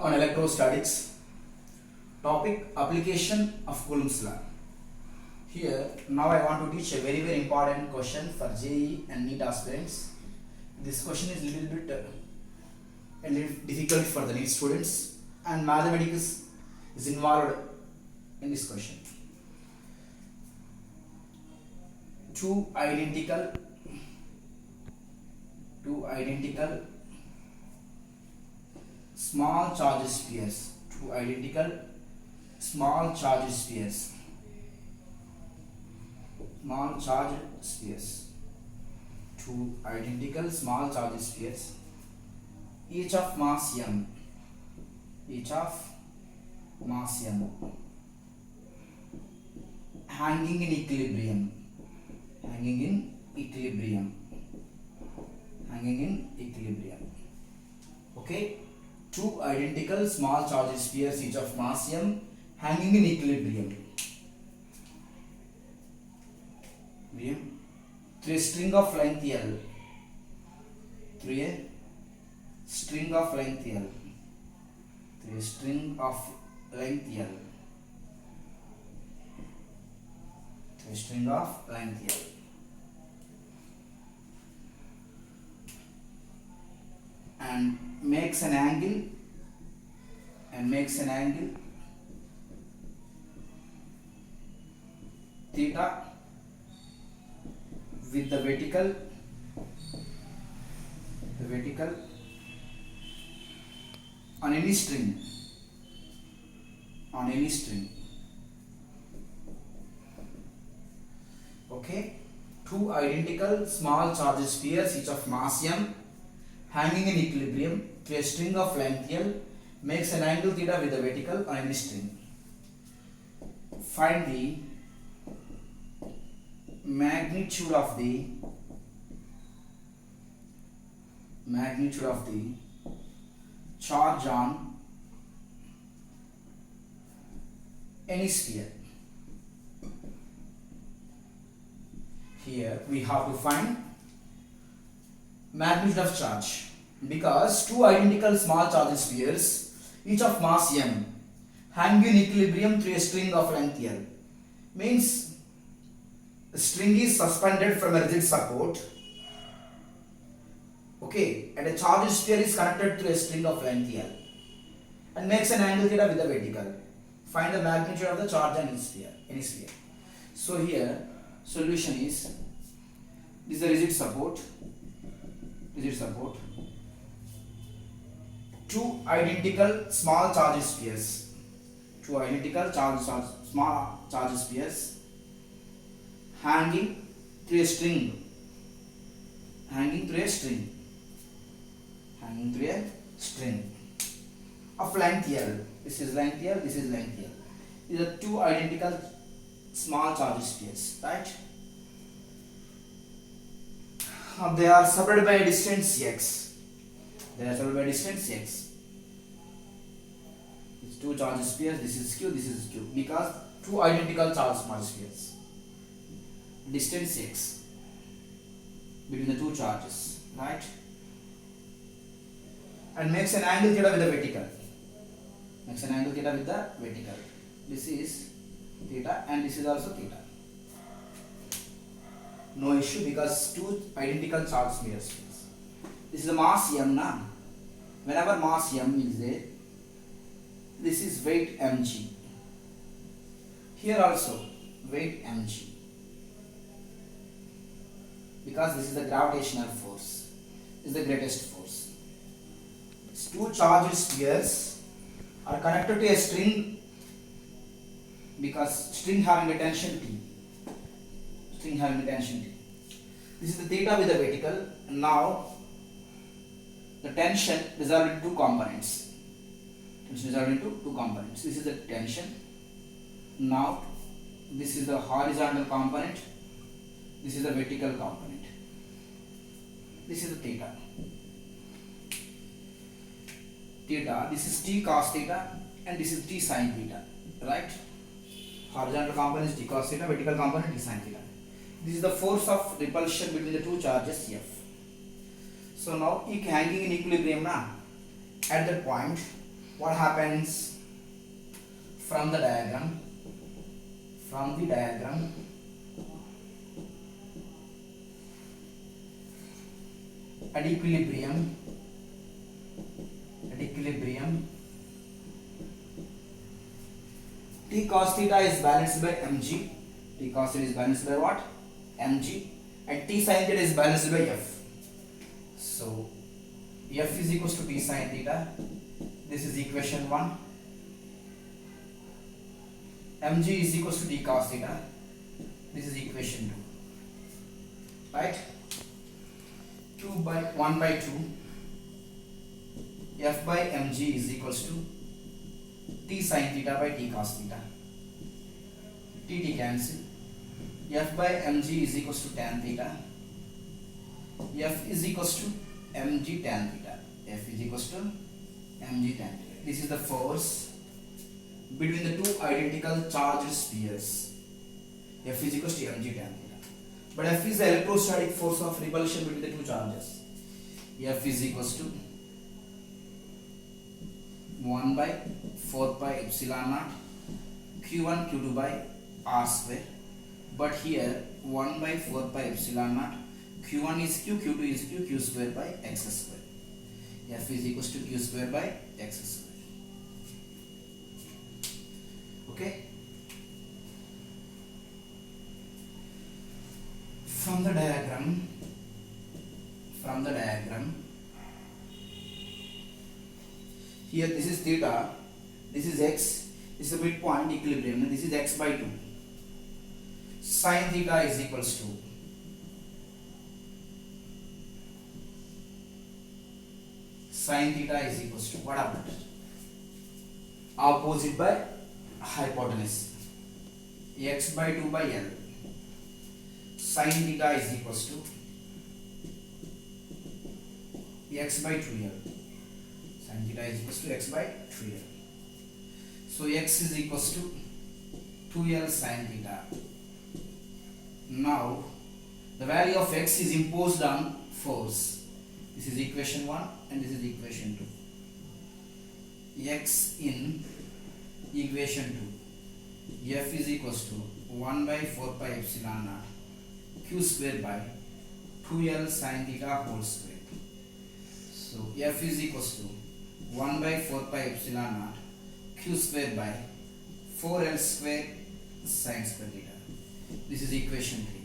on electrostatics. Topic application of Coulomb's law. Here now I want to teach a very important question for JEE and NEET aspirants. This question is a little difficult for the NEET students, and mathematics is involved in this question. Two identical small charge spheres. Two identical small charge spheres. Two identical small charge spheres, each of mass m, hanging in equilibrium. Okay, two identical small charge spheres, each of mass m, hanging in equilibrium. Through a string of length L. Through a string of length L. And makes an angle theta with the vertical on any string. Okay, two identical small charge spheres, each of mass m, hanging in equilibrium through a string of length L, makes an angle theta with the vertical on any string. Find the magnitude of the charge on any sphere. Here we have to find magnitude of charge, because two identical small charge spheres, each of mass m, hang in equilibrium through a string of length L, means the string is suspended from a rigid support. Okay, and a charge sphere is connected to a string of length L and makes an angle theta with the vertical. Find the magnitude of the charge on any sphere. So here solution is, this is a rigid support. Two identical small charge spheres. Small charge spheres hanging through a string. Of length L. This is length L. These are two identical small charge spheres, right? They are separated by a distance x. It's two charge spheres. This is Q. Because two identical charge small spheres. Distance x between the two charges, right? And makes an angle theta with the vertical. This is theta and this is also theta. No issue, because two identical charge spheres. This is the mass m now. Whenever mass m is there, this is weight mg. Here also weight mg, because this is the gravitational force. This is the greatest force. These two charged spheres are connected to a string, because string having a tension T. This is the theta with the vertical. Now the tension resolved into two components. This is the tension. Now this is the horizontal component. This is the vertical component. This is the theta. This is T cos theta and this is T sin theta, right? Horizontal component is T cos theta, vertical component T sin theta. This is the force of repulsion between the two charges F. So now it hanging in equilibrium now. At that point, what happens from the diagram? From the diagram, at equilibrium, T cos theta is balanced by mg. T cos theta is balanced by what? Mg. And T sin theta is balanced by F. So F is equals to T sin theta. This is equation 1. Mg is equals to T cos theta. This is equation 2. Right? 1 by 2. F by mg is equals to T sin theta by T cos theta. T cancel. F by mg is equals to tan theta. F is equals to mg tan theta. F is equals to mg tan theta. This is the force between the two identical charged spheres. F is equals to mg tan theta. But F is the electrostatic force of repulsion between the two charges. F is equals to 1 by 4 pi epsilon naught q1 q2 by r square. But here 1 by 4 pi epsilon naught q1 is q, q2 is q, q square by x square. F is equals to q square by x square. Okay. From the diagram, here this is theta, this is x, this is the midpoint equilibrium, and this is x by 2. Sin theta is equals to what happened? Opposite by hypotenuse, x by 2 by L. Sin theta is equals to x by 2L. Sin theta is equals to x by 2L. So x is equals to 2L sin theta. Now the value of x is imposed on force. This is equation 1 and this is equation 2. X in equation 2. F is equals to 1 by 4 pi epsilon naught q square by 2L sin theta whole square. So F is equals to 1 by 4 pi epsilon naught q square by 4L square sin square theta. This is equation 3.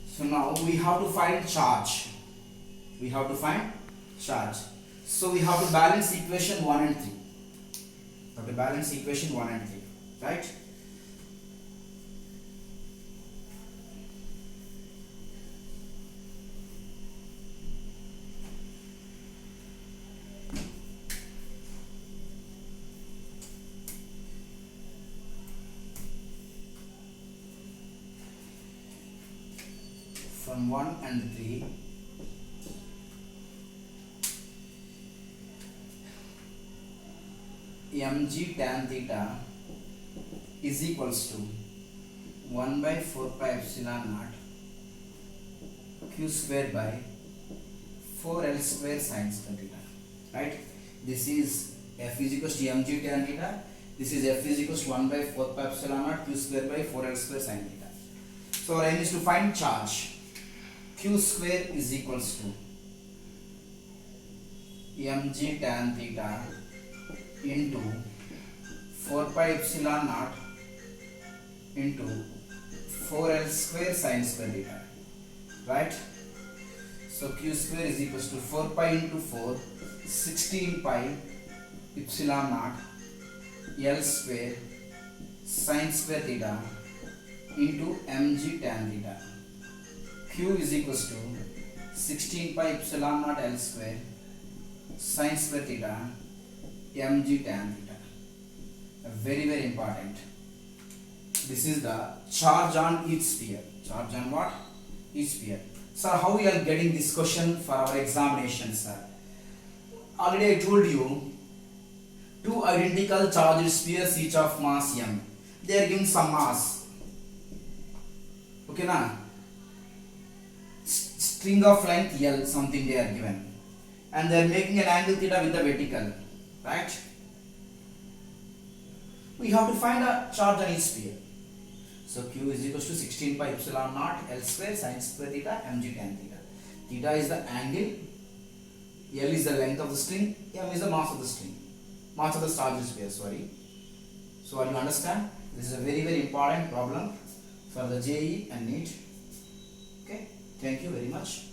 So now we have to find charge. So we have to balance equation 1 and 3. Right? From 1 and 3, mg tan theta is equals to 1 by 4 pi epsilon naught q square by 4L square sin square theta. Right? This is F is equals to mg tan theta. This is F is equals to 1 by 4 pi epsilon naught q square by 4L square sin theta. So our aim is to find charge. Q square is equals to mg tan theta into 4 pi epsilon naught into 4L square sin square theta. Right? So Q square is equals to 4 pi into 4, 16 pi epsilon naught L square sin square theta into mg tan theta. Q is equals to 16 pi epsilon naught L square sin square theta mg tan theta. Very, very important. This is the charge on each sphere. Charge on what? Each sphere. Sir, how we are getting this question for our examination, sir? Already I told you, two identical charged spheres each of mass m. They are given some mass. Okay, na? String of length L, something they are given. and they are making an angle theta with the vertical, right? We have to find a charge on each sphere. So Q is equals to 16 pi epsilon naught L square sin square theta mg tan theta. Theta is the angle, L is the length of the string, m is the mass of the string, mass of the charge sphere, sorry. So are you understand? This is a very important problem for the JEE and NEET. Okay, thank you very much.